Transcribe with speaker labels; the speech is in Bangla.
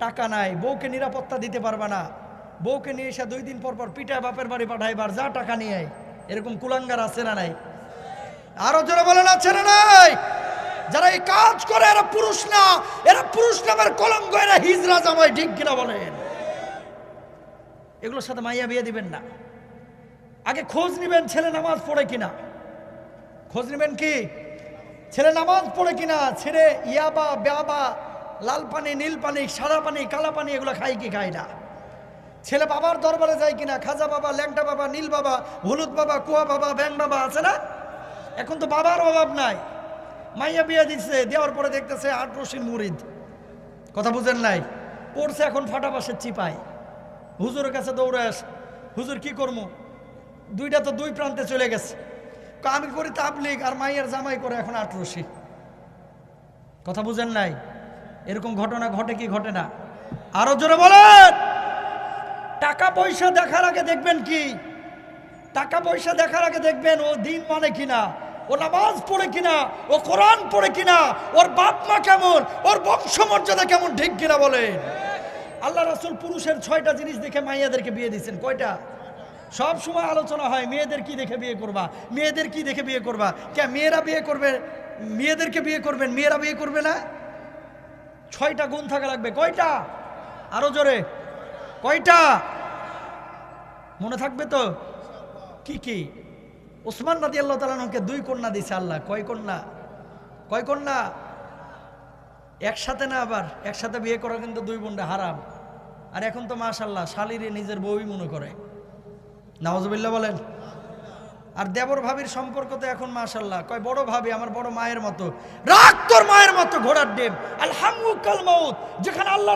Speaker 1: টাকা নাই, বউকে নিরাপত্তা দিতে পারবে না, বউকে নিয়ে এসে 2 দিন পর পর পিটায় বাপের বাড়ি পাঠাইবার, যা টাকা নিয়ে আয়। এরকম কুলাঙ্গার আছে না নাই? আরো জোরে বলেন আছে না নাই? যারা এই কাজ করে এরা পুরুষ না, এরা পুরুষ নামের কলঙ্ক, এরা হিজড়া জামাই, ঠিক কিনা বলেন? এগুলোর সাথে মাইয়া বিয়ে দিবেন না। আগে খোঁজ নিবেন ছেলে নামাজ পড়ে কিনা। খোঁজ নিবেন কি ছেলে নামাজ পড়ে কিনা, ছেলে ইয়াবা ব্যাবা, লাল পানি নীল পানি সাদা পানি কালা পানি এগুলো খাই কি খায় না। ছেলে বাবার দরবারে যায় কিনা, খাজা বাবা, ল্যাংটা বাবা, নীল বাবা, হলুদ বাবা, কুয়া বাবা, ব্যাং বাবা আছে না? এখন তো বাবার অভাব নাই। মাইয়া বিয়ে দিচ্ছে, দেওয়ার পরে দেখতেছে 8 রশির মুরিদ, কথা বুঝেন নাই, পড়ছে এখন ফাটা বাসের চিপায়, হুজুরের কাছে দৌড়ে আস, হুজুর কি করবো, দুইটা তো 2 প্রান্তে চলে গেছে, আমি করি তাবলিগ আর মাইয়ার জামাই করে এখন 8 রশি, কথা বুঝেন নাই? এরকম ঘটনা ঘটে কি ঘটে না? আরো জোরে বলেন। টাকা পয়সা দেখার আগে দেখবেন কি, টাকা পয়সা দেখার আগে দেখবেন ও দিন মানে কিনা, ও নামাজ পড়ে কিনা, ও কোরআন পড়ে কিনা, ওর বাপ মা কেমন, ওর বংশমর্যাদা কেমন, ঠিক কিনা বলেন? আল্লাহ রাসূল পুরুষের 6টা জিনিস দেখে মাইয়াদেরকে বিয়ে দিয়েছেন। কয়টা? সব সময় আলোচনা হয় মেয়েদের কি দেখে বিয়ে করবা, মেয়েদের কি দেখে বিয়ে করবা। কে মেয়েরা বিয়ে করবে, মেয়েদেরকে বিয়ে করবেন, মেয়েরা বিয়ে করবে না? 6টা গুণ থাকা লাগবে। কয়টা? আরো জোরে, কয়টা? মনে থাকবে তো? কি কি? ওসমান রাদিয়াল্লাহু তাআলা আনহুকে 2 কন্যা দিয়েছে আল্লাহ। কয় কন্যা? কয় কন্যা? একসাথে না, আবার একসাথে বিয়ে করা কিন্তু 2 বোনটা হারাম। আর এখন তো মাশাআল্লাহ শালীরে নিজের বউই মনে করে, নাউজুবিল্লাহ বলেন। আর দেবর ভাবির সম্পর্ক তো এখন মাশাআল্লাহ, কয় বড় ভাবি আমার বড় মায়ের মতো, রাগ তোর মায়ের মতো, ঘোড়ার ডিম, আল হামু কাল মাউত, যেখানে আল্লাহ